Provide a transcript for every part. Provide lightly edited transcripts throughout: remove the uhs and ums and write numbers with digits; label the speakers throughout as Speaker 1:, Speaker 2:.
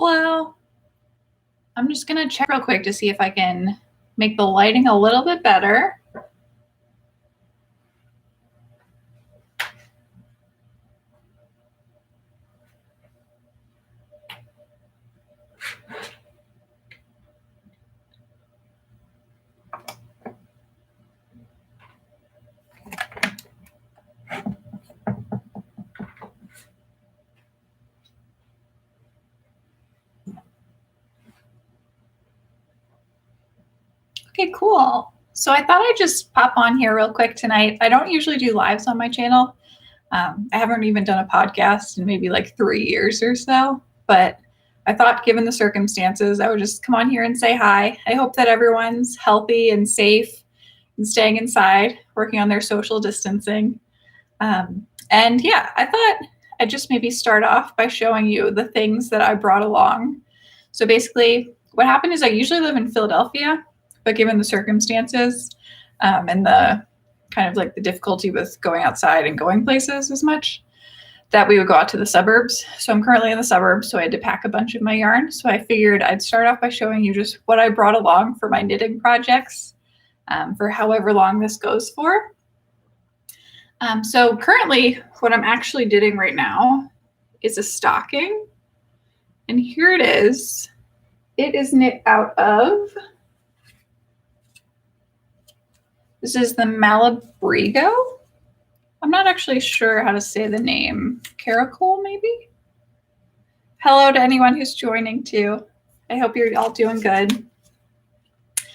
Speaker 1: Hello. I'm just going to check real quick to see if I can make the lighting a little bit better. Okay, cool. So I thought I'd just pop on here real quick tonight. I don't usually do lives on my channel. I haven't even done a podcast in maybe like 3 years or so, but I thought given the circumstances, I would just come on here and say hi. I hope that everyone's healthy and safe and staying inside, working on their social distancing. And yeah, I thought I'd just maybe start off by showing you the things that I brought along. So basically what happened is I usually live in Philadelphia, but given the circumstances and the kind of like the difficulty with going outside and going places as much, that we would go out to the suburbs. So I'm currently in the suburbs, so I had to pack a bunch of my yarn. So I figured I'd start off by showing you just what I brought along for my knitting projects for however long this goes for. So currently what I'm actually knitting right now is a stocking. And here it is. It is knit out of, this is the Malabrigo. I'm not actually sure how to say the name. Caracol, maybe? Hello to anyone who's joining too. I hope you're all doing good. But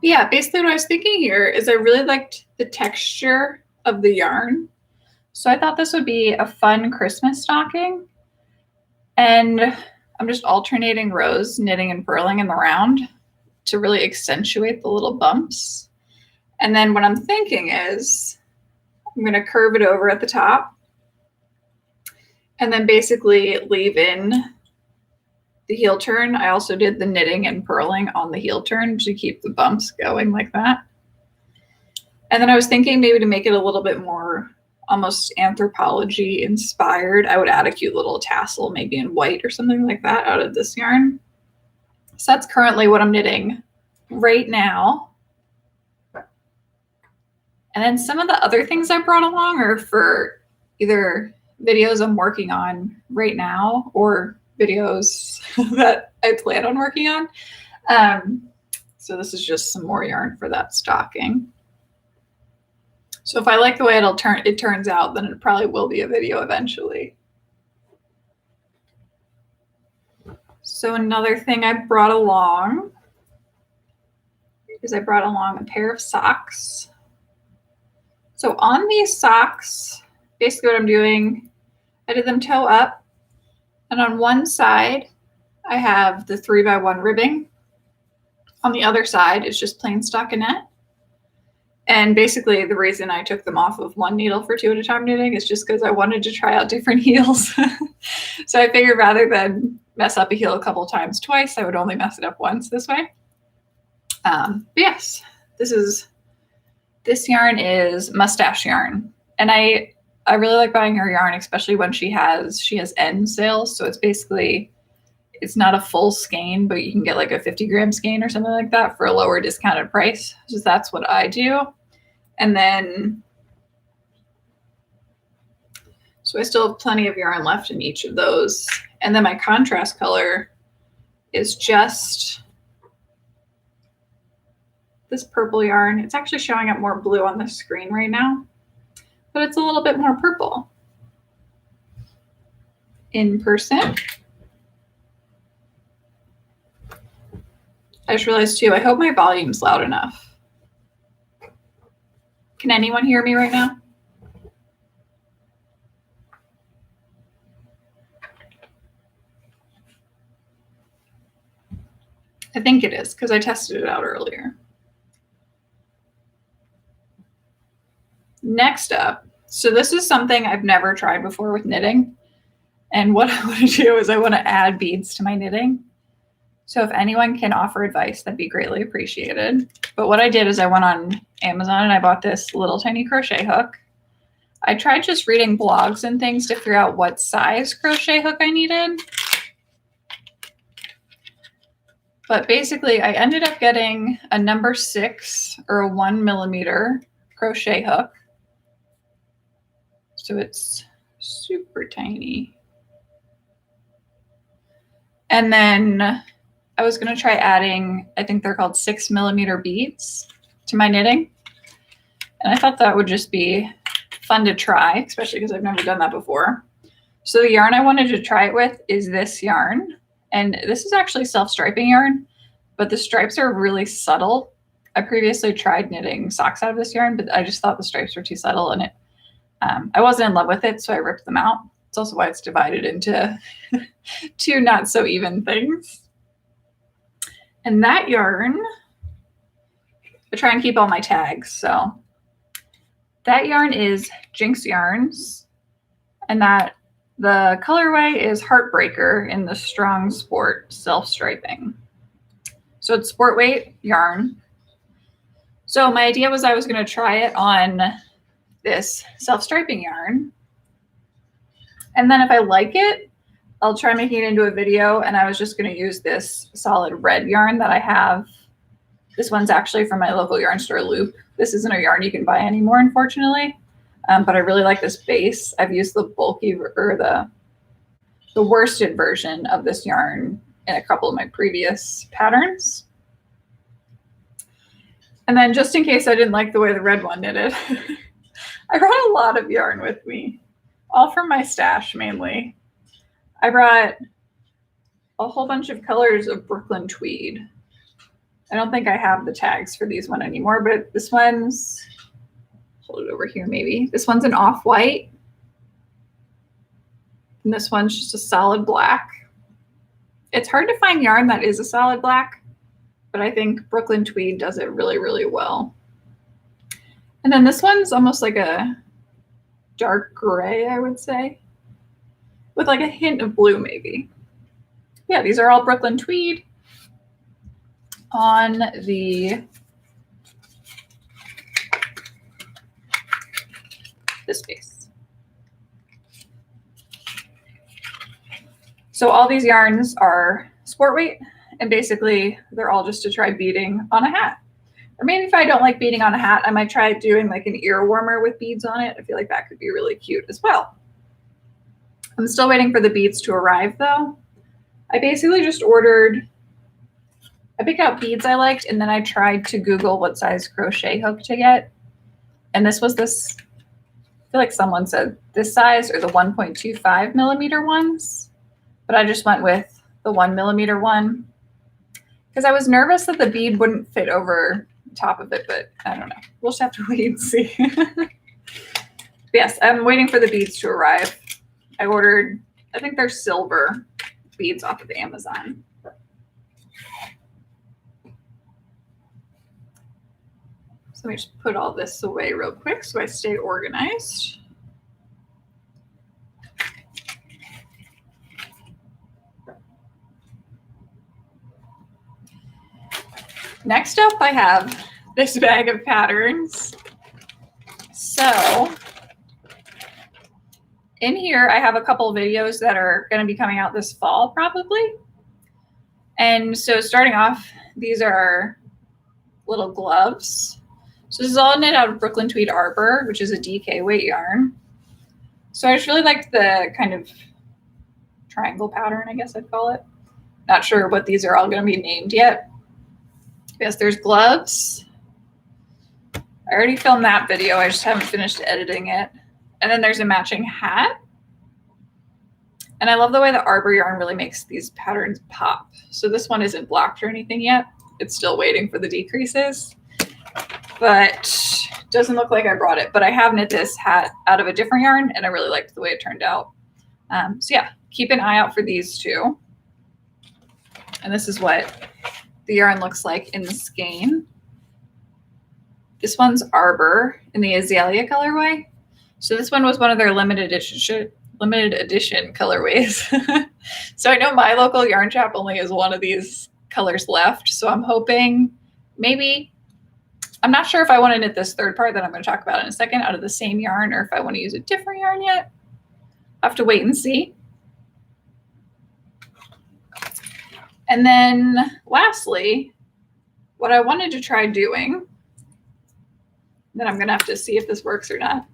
Speaker 1: yeah, basically what I was thinking here is I really liked the texture of the yarn. So I thought this would be a fun Christmas stocking. And I'm just alternating rows, knitting and purling in the round to really accentuate the little bumps. And then what I'm thinking is I'm going to curve it over at the top and then basically leave in the heel turn. I also did the knitting and purling on the heel turn to keep the bumps going like that. And then I was thinking maybe to make it a little bit more almost anthropology inspired, I would add a cute little tassel, maybe in white or something like that out of this yarn. So that's currently what I'm knitting right now. And then some of the other things I brought along are for either videos I'm working on right now or videos that I plan on working on. So this is just some more yarn for that stocking. So if I like the way it turns out, then it probably will be a video eventually. So another thing I brought along is I brought along a pair of socks. So on these socks, basically what I'm doing, I did them toe up, and on one side, I have the 3x1 ribbing. On the other side, it's just plain stockinette. And basically the reason I took them off of one needle for 2 at a time knitting is just because I wanted to try out different heels. So I figured rather than mess up a heel a couple times twice, I would only mess it up once this way. But yes, this yarn is mustache yarn. And I really like buying her yarn, especially when she has end sales. So it's basically, it's not a full skein, but you can get like a 50 gram skein or something like that for a lower discounted price. So that's what I do. And then, so I still have plenty of yarn left in each of those. And then my contrast color is just this purple yarn. It's actually showing up more blue on the screen right now, but it's a little bit more purple in person. I just realized too, I hope my volume's loud enough. Can anyone hear me right now? I think it is because I tested it out earlier. Next up, so this is something I've never tried before with knitting. And what I want to do is I want to add beads to my knitting. So if anyone can offer advice, that'd be greatly appreciated. But what I did is I went on Amazon and I bought this little tiny crochet hook. I tried just reading blogs and things to figure out what size crochet hook I needed. But basically I ended up getting a number 6 or a 1 millimeter crochet hook. So it's super tiny. And then I was going to try adding, I think they're called 6 millimeter beads to my knitting. And I thought that would just be fun to try, especially because I've never done that before. So the yarn I wanted to try it with is this yarn. And this is actually self-striping yarn, but the stripes are really subtle. I previously tried knitting socks out of this yarn, but I just thought the stripes were too subtle and I wasn't in love with it, so I ripped them out. It's also why it's divided into two not so even things. And that yarn, I try and keep all my tags. So that yarn is Jinx Yarns, and that the colorway is Heartbreaker in the Strong Sport self-striping. So it's sport weight yarn. So my idea was I was going to try it on this self-striping yarn. And then if I like it, I'll try making it into a video. And I was just going to use this solid red yarn that I have. This one's actually from my local yarn store, Loop. This isn't a yarn you can buy anymore, unfortunately. But I really like this base. I've used the bulky or the worsted version of this yarn in a couple of my previous patterns. And then just in case I didn't like the way the red one knitted, I brought a lot of yarn with me, all from my stash mainly. I brought a whole bunch of colors of Brooklyn Tweed. I don't think I have the tags for these one anymore, but this one's, hold it over here maybe. This one's an off-white. And this one's just a solid black. It's hard to find yarn that is a solid black, but I think Brooklyn Tweed does it really, really well. And then this one's almost like a dark gray, I would say, with like a hint of blue maybe. Yeah, these are all Brooklyn Tweed on this base. So all these yarns are sport weight, and basically they're all just to try beading on a hat. Or maybe if I don't like beading on a hat, I might try doing like an ear warmer with beads on it. I feel like that could be really cute as well. I'm still waiting for the beads to arrive though. I basically just I picked out beads I liked, and then I tried to Google what size crochet hook to get. And this was this, I feel like someone said this size or the 1.25 millimeter ones, but I just went with the 1 millimeter one because I was nervous that the bead wouldn't fit over top of it, but I don't know. We'll just have to wait and see. Yes, I'm waiting for the beads to arrive. I ordered, I think they're silver beads off of Amazon. So let me just put all this away real quick so I stay organized. Next up, I have this bag of patterns. So in here, I have a couple of videos that are going to be coming out this fall probably. And so starting off, these are little gloves. So this is all knit out of Brooklyn Tweed Arbor, which is a DK weight yarn. So I just really liked the kind of triangle pattern, I guess I'd call it. Not sure what these are all going to be named yet. Yes, there's gloves. I already filmed that video. I just haven't finished editing it. And then there's a matching hat. And I love the way the Arbor yarn really makes these patterns pop. So this one isn't blocked or anything yet. It's still waiting for the decreases. But doesn't look like I brought it. But I have knit this hat out of a different yarn, and I really liked the way it turned out. So yeah, keep an eye out for these two. And this is what the yarn looks like in the skein. This one's Arbor in the Azalea colorway. So this one was one of their limited edition colorways. So I know my local yarn shop only has one of these colors left. So I'm hoping maybe, I'm not sure if I want to knit this third part that I'm going to talk about in a second out of the same yarn, or if I want to use a different yarn yet. I'll have to wait and see. And then lastly, what I wanted to try doing, then I'm gonna have to see if this works or not,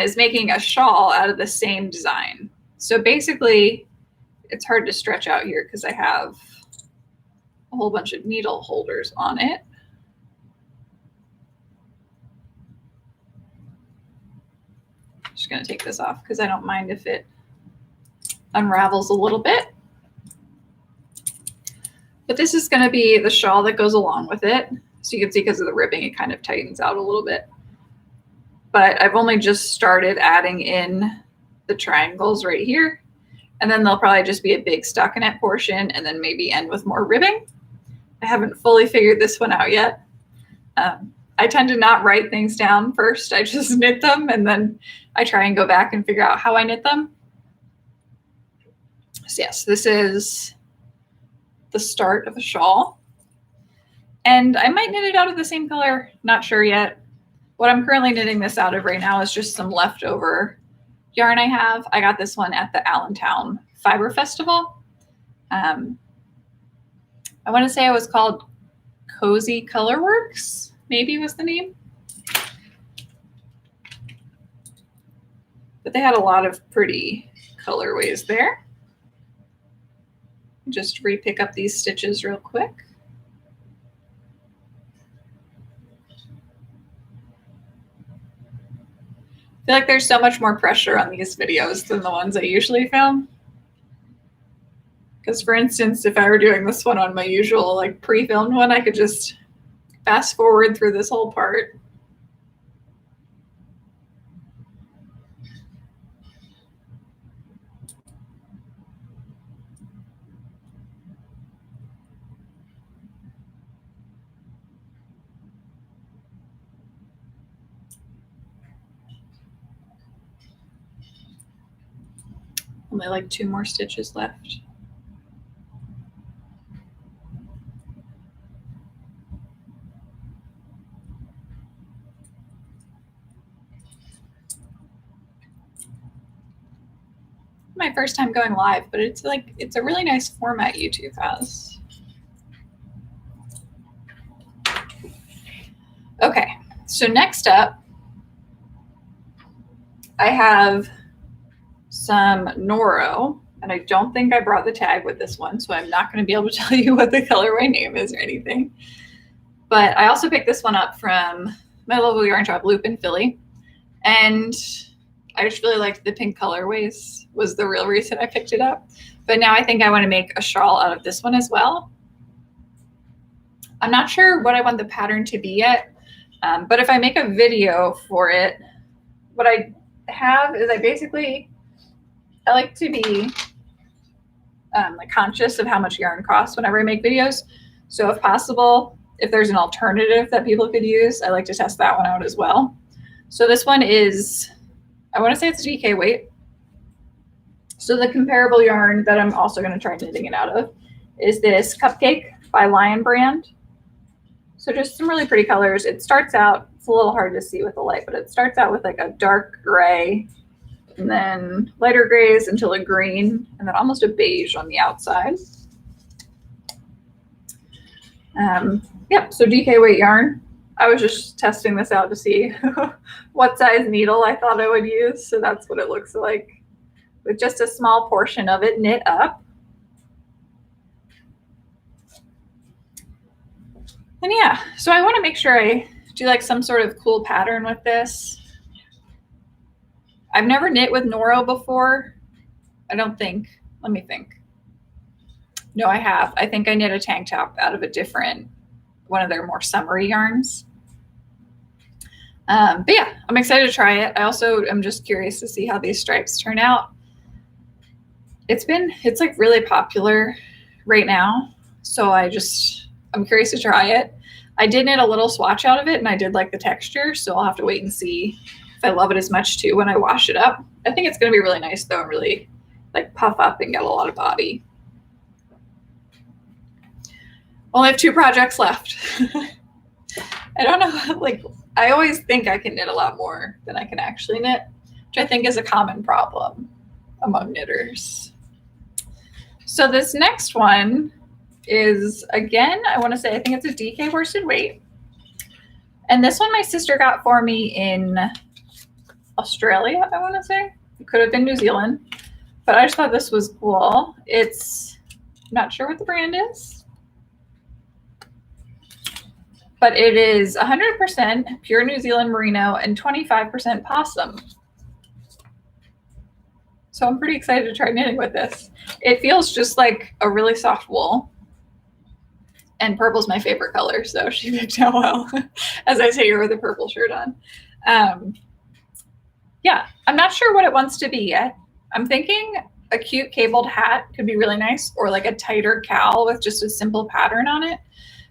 Speaker 1: is making a shawl out of the same design. So basically, it's hard to stretch out here because I have a whole bunch of needle holders on it. I'm just gonna take this off because I don't mind if it unravels a little bit. But this is gonna be the shawl that goes along with it. So you can see because of the ribbing, it kind of tightens out a little bit. But I've only just started adding in the triangles right here. And then there'll probably just be a big stockinette portion and then maybe end with more ribbing. I haven't fully figured this one out yet. I tend to not write things down first. I just knit them and then I try and go back and figure out how I knit them. So yes, this is the start of a shawl. And I might knit it out of the same color, not sure yet. What I'm currently knitting this out of right now is just some leftover yarn I have. I got this one at the Allentown Fiber Festival. I want to say it was called Cozy Colorworks, maybe was the name. But they had a lot of pretty colorways there. Just re-pick up these stitches real quick. I feel like there's so much more pressure on these videos than the ones I usually film. Because for instance, if I were doing this one on my usual like pre-filmed one, I could just fast forward through this whole part. Only like 2 more stitches left. My first time going live, but it's a really nice format YouTube has. Okay, so next up, I have some Noro, and I don't think I brought the tag with this one, so I'm not going to be able to tell you what the colorway name is or anything. But I also picked this one up from my local yarn shop, Loop in Philly, and I just really liked the pink colorways was the real reason I picked it up. But now I think I want to make a shawl out of this one as well. I'm not sure what I want the pattern to be yet, but if I make a video for it, what I have is I like to be like conscious of how much yarn costs whenever I make videos. So if possible, if there's an alternative that people could use, I like to test that one out as well. So this one is, I want to say it's DK weight. So the comparable yarn that I'm also going to try knitting it out of is this Cupcake by Lion Brand. So just some really pretty colors. It starts out, it's a little hard to see with the light, but it starts out with like a dark gray and then lighter grays until a green and then almost a beige on the outside. Yep, so DK weight yarn. I was just testing this out to see what size needle I thought I would use. So that's what it looks like with just a small portion of it knit up. And yeah, so I want to make sure I do like some sort of cool pattern with this. I've never knit with Noro before. I don't think. Let me think. No, I have. I think I knit a tank top out of a different, one of their more summery yarns. But yeah, I'm excited to try it. I also am just curious to see how these stripes turn out. It's like really popular right now. So I'm curious to try it. I did knit a little swatch out of it and I did like the texture. So I'll have to wait and see if I love it as much too when I wash it up. I think it's going to be really nice though and really like puff up and get a lot of body. Only have 2 projects left. I don't know, like I always think I can knit a lot more than I can actually knit, which I think is a common problem among knitters. So this next one is, again, I want to say, I think it's a DK worsted weight. And this one my sister got for me in Australia, I want to say. It could have been New Zealand. But I just thought this was cool. It's, not sure what the brand is, but it is 100% pure New Zealand merino and 25% possum. So I'm pretty excited to try knitting with this. It feels just like a really soft wool. And purple's my favorite color, so she picked out well, as I sit here with a purple shirt on. Yeah, I'm not sure what it wants to be yet. I'm thinking a cute cabled hat could be really nice, or like a tighter cowl with just a simple pattern on it.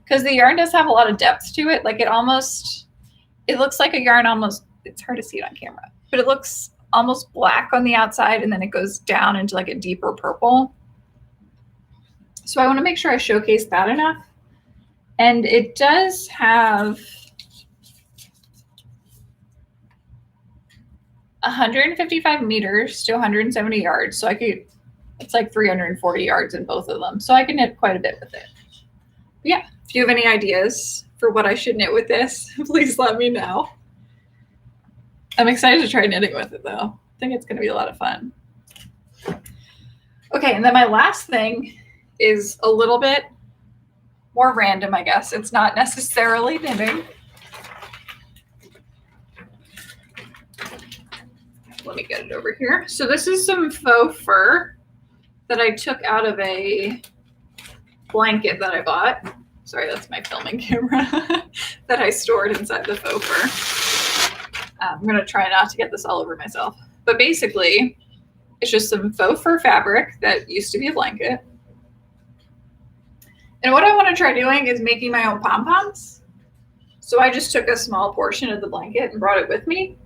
Speaker 1: Because the yarn does have a lot of depth to it. Like it looks like a yarn almost, it's hard to see it on camera, but it looks almost black on the outside and then it goes down into like a deeper purple. So I want to make sure I showcase that enough. And it does have 155 meters to 170 yards. So it's like 340 yards in both of them. So I can knit quite a bit with it. But yeah, if you have any ideas for what I should knit with this, please let me know. I'm excited to try knitting with it though. I think it's going to be a lot of fun. Okay, and then my last thing is a little bit more random, I guess. It's not necessarily knitting. Let me get it over here. So this is some faux fur that I took out of a blanket that I bought. Sorry, that's my filming camera that I stored inside the faux fur. I'm going to try not to get this all over myself. But basically, it's just some faux fur fabric that used to be a blanket. And what I want to try doing is making my own pom-poms. So I just took a small portion of the blanket and brought it with me.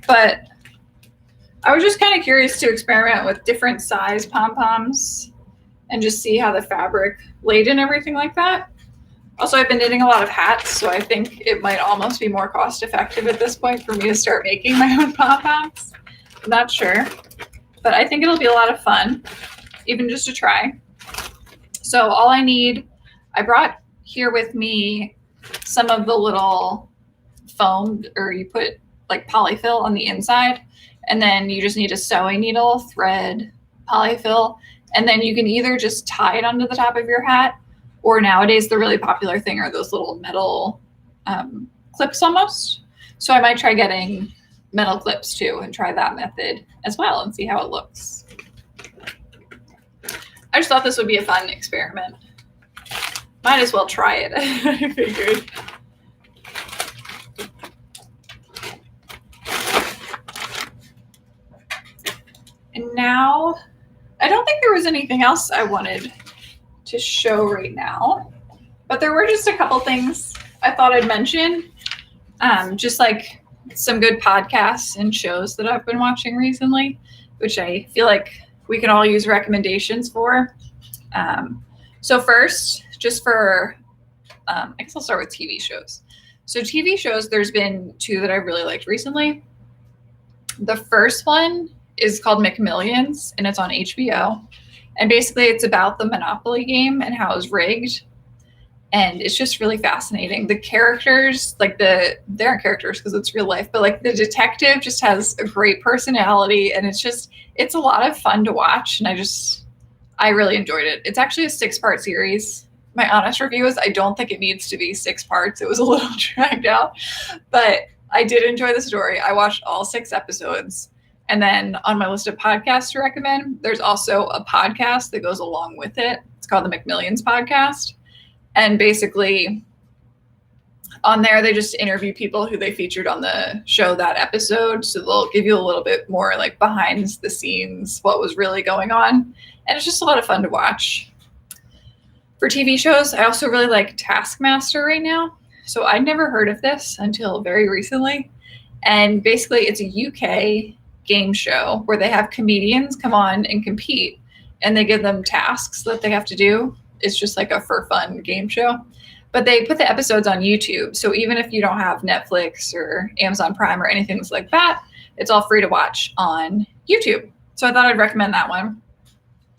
Speaker 1: But I was just kind of curious to experiment with different size pom-poms and just see how the fabric laid and everything like that. Also, I've been knitting a lot of hats, so I think it might almost be more cost effective at this point for me to start making my own pom-poms. I'm not sure, but I think it'll be a lot of fun, even just to try. So all I need, I brought here with me some of the little foam, or you put like polyfill on the inside, and then you just need a sewing needle, thread, polyfill, and then you can either just tie it onto the top of your hat, or nowadays the really popular thing are those little metal clips almost. So I might try getting metal clips too and try that method as well and see how it looks. I just thought this would be a fun experiment. Might as well try it, I figured. And now, I don't think there was anything else I wanted to show right now, but there were just a couple things I thought I'd mention. Just like some good podcasts and shows that I've been watching recently, which I feel like we can all use recommendations for. So first, just for, I guess I'll start with TV shows. So TV shows, there's been two that I really liked recently. The first one is called McMillions, and it's on HBO. And basically it's about the Monopoly game and how it was rigged. And it's just really fascinating. The characters, like they aren't characters because it's real life, but like the detective just has a great personality, and it's a lot of fun to watch. And I really enjoyed it. It's actually a 6-part series. My honest review is I don't think it needs to be 6 parts. It was a little dragged out, but I did enjoy the story. I watched all 6 episodes. And then on my list of podcasts to recommend, there's also a podcast that goes along with it. It's called the McMillions Podcast. And basically on there, they just interview people who they featured on the show that episode. So they'll give you a little bit more like behind the scenes, what was really going on. And it's just a lot of fun to watch. For TV shows, I also really like Taskmaster right now. So I'd never heard of this until very recently. And basically it's a UK game show where they have comedians come on and compete, and they give them tasks that they have to do. It's just like a for fun game show, but they put the episodes on YouTube. So even if you don't have Netflix or Amazon Prime or anything like that, it's all free to watch on YouTube. So I thought I'd recommend that one.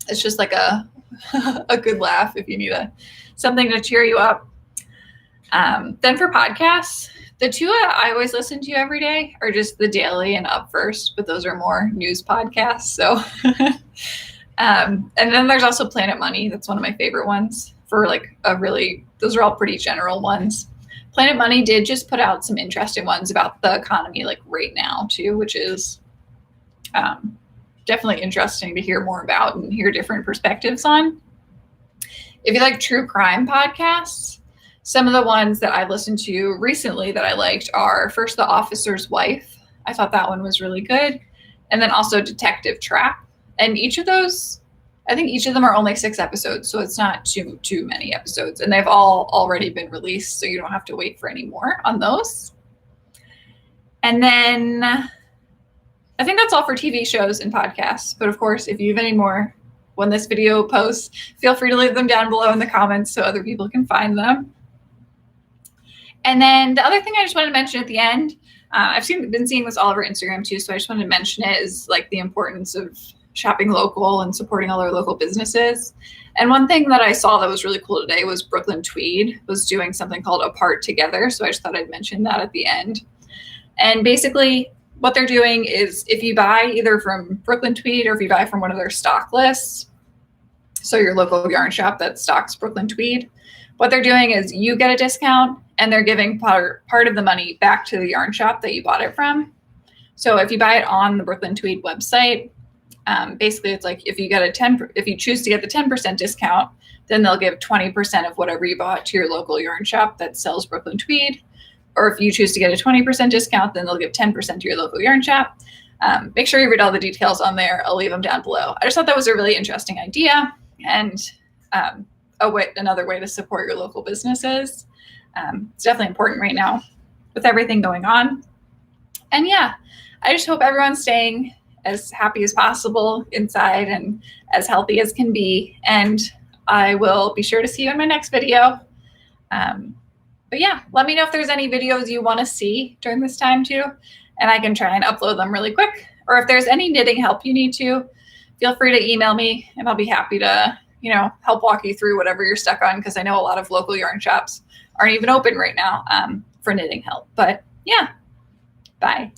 Speaker 1: It's just like a a good laugh if you need something to cheer you up. Then for podcasts, the two I always listen to every day are just The Daily and Up First, but those are more news podcasts. So, and then there's also Planet Money. That's one of my favorite ones for like those are all pretty general ones. Planet Money did just put out some interesting ones about the economy like right now too, which is definitely interesting to hear more about and hear different perspectives on. If you like true crime podcasts, some of the ones that I listened to recently that I liked are first The Officer's Wife. I thought that one was really good. And then also Detective Trap. And each of those, I think each of them are only 6 episodes, so it's not too many episodes. And they've all already been released, so you don't have to wait for any more on those. And then I think that's all for TV shows and podcasts. But of course, if you have any more when this video posts, feel free to leave them down below in the comments so other people can find them. And then the other thing I just wanted to mention at the end, I've been seeing this all over Instagram too, so I just wanted to mention it, is like the importance of shopping local and supporting all our local businesses. And one thing that I saw that was really cool today was Brooklyn Tweed was doing something called Apart Together. So I just thought I'd mention that at the end. And basically what they're doing is if you buy either from Brooklyn Tweed or if you buy from one of their stock lists, so your local yarn shop that stocks Brooklyn Tweed, what they're doing is you get a discount and they're giving part of the money back to the yarn shop that you bought it from. So if you buy it on the Brooklyn Tweed website, basically it's like if you choose to get the 10% discount, then they'll give 20% of whatever you bought to your local yarn shop that sells Brooklyn Tweed. Or if you choose to get a 20% discount, then they'll give 10% to your local yarn shop. Make sure you read all the details on there. I'll leave them down below. I just thought that was a really interesting idea and another way to support your local businesses. It's definitely important right now with everything going on. And yeah, I just hope everyone's staying as happy as possible inside and as healthy as can be. And I will be sure to see you in my next video. But yeah, let me know if there's any videos you want to see during this time too, and I can try and upload them really quick. Or if there's any knitting help you need to, feel free to email me and I'll be happy to, help walk you through whatever you're stuck on, because I know a lot of local yarn shops aren't even open right now for knitting help. But yeah, bye.